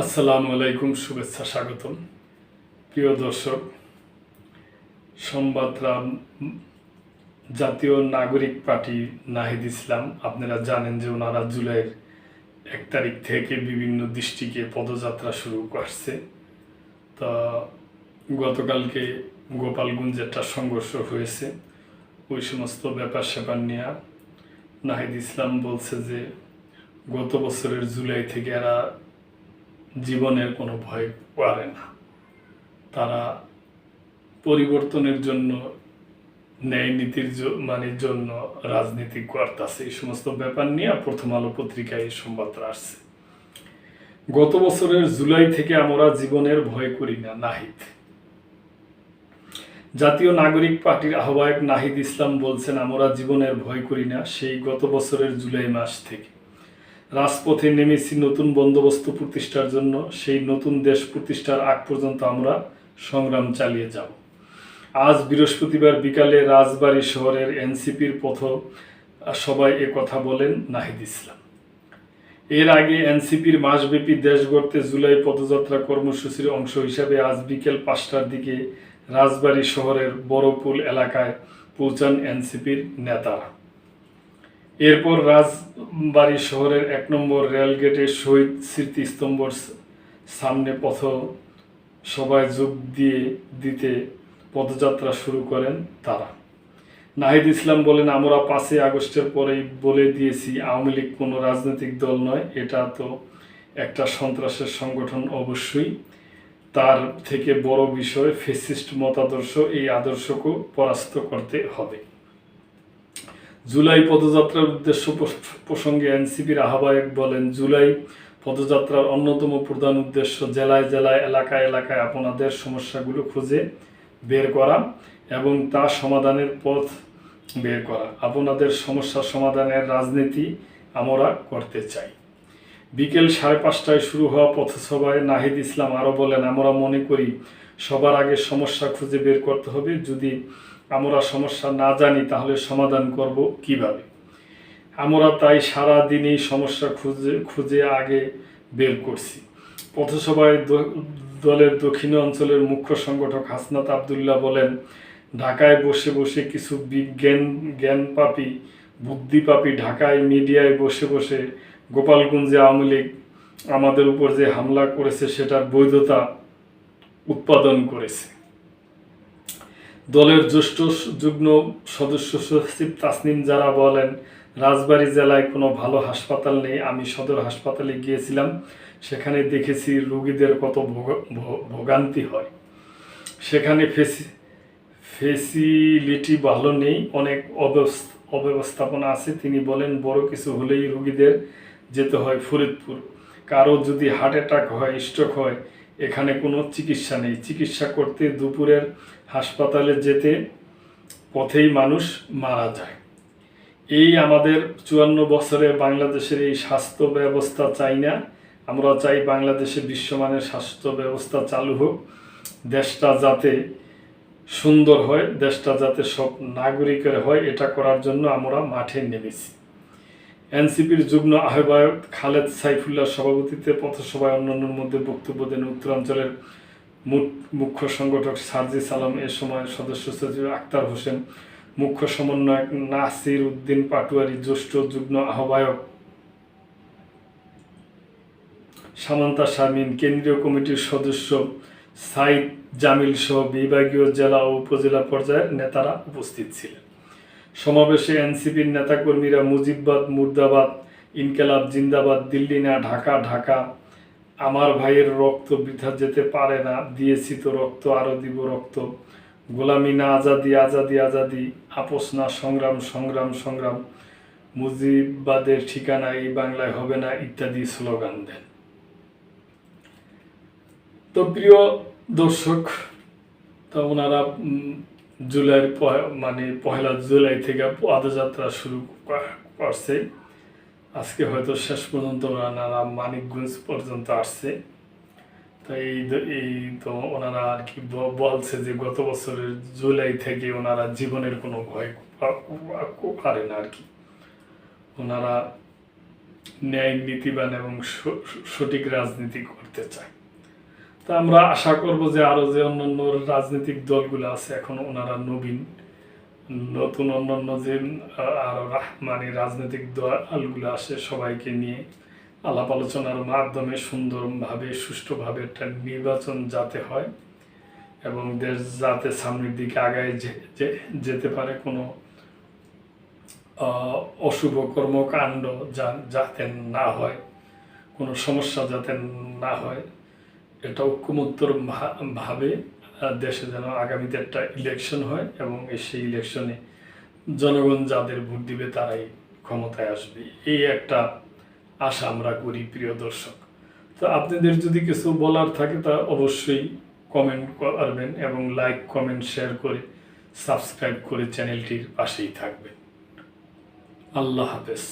আসসালামু আলাইকুম, শুভেচ্ছা, স্বাগতম। প্রিয় দর্শক, সংবাদরাম জাতীয় নাগরিক পার্টি নাহিদ ইসলাম, আপনারা জানেন যে ওনারা জুলাইয়ের 1 তারিখ থেকে বিভিন্ন ডিস্ট্রিক্টে পদযাত্রা শুরু করছে। তা গতকালকে গোপালগঞ্জে একটা সংঘর্ষ হয়েছে। ওই সমস্ত ব্যাপার স্যাপার নিয়ে নাহিদ ইসলাম বলছে যে গত বছরের জুলাই থেকে এরা জীবনের কোনো ভয় করে না, তারা পরিবর্তনের জন্য, ন্যায় নীতির জন্য রাজনীতি করতেছে। এই সমস্ত ব্যাপার নিয়ে প্রথম আলো পত্রিকায় এই সংবাদটা আসছে। গত বছরের জুলাই থেকে আমরা জীবনের ভয় করি না, নাহিদ। জাতীয় নাগরিক পার্টির আহ্বায়ক নাহিদ ইসলাম বলছেন, আমরা জীবনের ভয় করি না সেই গত বছরের জুলাই মাস থেকে। রাজপথে নেমেছি নতুন বন্দোবস্ত প্রতিষ্ঠার জন্য। সেই নতুন দেশ প্রতিষ্ঠার আগ পর্যন্ত আমরা সংগ্রাম চালিয়ে যাব। আজ বৃহস্পতিবার বিকালে রাজবাড়ী শহরের এনসিপির সবাই কথা বলেন নাহিদ ইসলাম। এর আগে এনসিপির মাসব্যাপী দেশ গড়তে জুলাই পদযাত্রা কর্মসূচির অংশ হিসাবে আজ বিকেল 5টার দিকে রাজবাড়ী শহরের বড়পুল এলাকায় পৌঁছান এনসিপির নেতারা। এরপর রাজবাড়ী শহরের 1 নম্বর রেলগেটের শহীদ স্মৃতিস্তম্ভর সামনে সবাই যোগ দিতে পদযাত্রা শুরু করেন তারা। নাহিদ ইসলাম বলেন, আমরা 5ই আগস্টের পরেই বলে দিয়েছি আওয়ামী লীগ কোনো রাজনৈতিক দল নয়, এটা তো একটা সন্ত্রাসের সংগঠন। অবশ্যই তার থেকে বড় বিষয় ফ্যাসিস্ট মতাদর্শ, এই আদর্শকে পরাস্ত করতে হবে। জুলাই পদযাত্রার উদ্দেশ্য প্রসঙ্গে এনসিপির আহ্বায়ক বলেন, জুলাই পদযাত্রার অন্যতম প্রধান উদ্দেশ্য জেলায় জেলায়, এলাকায় এলাকায় আপনাদের সমস্যাগুলো খুঁজে বের করা এবং তা সমাধানের পথ বের করা। আপনাদের সমস্যা সমাধানের রাজনীতি আমরা করতে চাই। বিকেল 5:30টায় শুরু হওয়া পথসভায় নাহিদ ইসলাম আরও বলেন, আমরা মনে করি সবার আগে সমস্যা খুঁজে বের করতে হবে। যদি আমরা সমস্যা না জানি তাহলে সমাধান করব কিভাবে? আমরা তাই সারা দিনই সমস্যা খুঁজে আগে বের করছি। পথসভায় দলের দক্ষিণ অঞ্চলের মুখ্য সংগঠক হাসনাত আবদুল্লাহ বলেন, ঢাকায় বসে বসে কিছু জ্ঞানপাপী বুদ্ধিপাপী ঢাকায় মিডিয়ায় বসে বসে গোপালগঞ্জে আওয়ামী লীগ আমাদের উপর যে হামলা করেছে সেটার বৈধতা উৎপাদন করেছে। দলের জ্যেষ্ঠ যুগ্ম সদস্য সচিব তাসনিম যারা বলেন, রাজবাড়ী জেলায় কোনো ভালো হাসপাতাল নেই। আমি সদর হাসপাতালে গিয়েছিলাম, সেখানে দেখেছি রোগীদের কত ভোগান্তি হয়। সেখানে ফেসিলিটি ভালো নেই, অনেক অব্যবস্থাপনা আছে। তিনি বলেন, বড় কিছু হলেই রোগীদের যেতে হয় ফরিদপুর। কারো যদি হার্ট অ্যাটাক হয়, স্ট্রোক হয়, এখানে কোনো চিকিৎসা নেই। চিকিৎসা করতে দুপুরের হাসপাতালে যেতে পথেই মানুষ মারা যায়। এই আমাদের 54 বছরে বাংলাদেশের এই স্বাস্থ্য ব্যবস্থা চাই না। আমরা চাই বাংলাদেশে বিশ্বমানের স্বাস্থ্য ব্যবস্থা চালু হোক, দেশটা যাতে সুন্দর হয়, দেশটা যাতে সব নাগরিকের হয়, এটা করার জন্য আমরা মাঠে নেমেছি। এনসিপির যুগ্ম আহ্বায়ক খালেদ সাইফুল্লাহ সভাপতিত্বে পথসভায় অন্যান্যের মধ্যে বক্তব্য দেন উত্তরাঞ্চলের মুখ্য সংগঠক সার্জিস আলম। এ সময় সদস্য সচিব আক্তার হোসেন, মুখ্য সমন্বয়ক নাসির উদ্দিন পাটোয়ারি, জ্যেষ্ঠ যুগ্ম আহ্বায়ক সামান্তা শারমিন, কেন্দ্রীয় কমিটির সদস্য সাইদ জামিল সহ বিভাগীয় জেলা ও উপজেলা পর্যায়ের নেতারা উপস্থিত ছিলেন। সমাবেশে এনসিপির নেতাকর্মীরা মুজিববাদ মুর্দাবাদ, ইনকেলাব জিন্দাবাদ, দিল্লি না ঢাকা ঢাকা, আমার ভাইয়ের রক্ত বৃথা যেতে পারে না, দিয়েছি তো রক্ত আরও দিব রক্ত, গোলামি না আজাদি আজাদি আজাদি, আপোষ না সংগ্রাম সংগ্রাম সংগ্রাম, মুজিববাদের ঠিকানা এই বাংলায় হবে না ইত্যাদি স্লোগান দেন। তো প্রিয় দর্শক, তা ওনারা জুলাইয়ের পহেলা জুলাই থেকে পদযাত্রা শুরু করছে। আজকে হয়তো শেষ পর্যন্ত ওনারা মানিকগঞ্জ পর্যন্ত আসছে। তাই এই তো ওনারা আর কি বলছে যে গত বছরের জুলাই থেকে ওনারা জীবনের কোনো ভয় করেন আর কি। ওনারা ন্যায়, নীতিবান এবং সঠিক রাজনীতি করতে চায়। তা আমরা আশা করব যে আরও যে অন্যান্য রাজনৈতিক দলগুলো আছে এখন ওনারা নতুন অন্যান্য যে আরও মানে রাজনৈতিক দলগুলো আসে সবাইকে নিয়ে আলাপ আলোচনার মাধ্যমে সুন্দরভাবে সুষ্ঠুভাবে একটা নির্বাচন যাতে হয় এবং দেশ যাতে সামনের দিকে আগায় যেতে পারে, কোনো অশুভ কর্মকাণ্ড যাতে না হয়, কোনো সমস্যা যাতে না হয়, এটা ঐক্যমত্যর ভাবে দেশে যেন আগামীতে একটা ইলেকশন হয় এবং সেই ইলেকশনে জনগণ যাদের ভোট দিবে তারাই ক্ষমতায় আসবে, এই একটা আশা আমরা করি প্রিয় দর্শক। তো আপনাদের যদি কিছু বলার থাকে তা অবশ্যই কমেন্ট করবেন এবং লাইক, কমেন্ট, শেয়ার করে সাবস্ক্রাইব করে চ্যানেলটির পাশেই থাকবেন। আল্লাহ হাফেজ।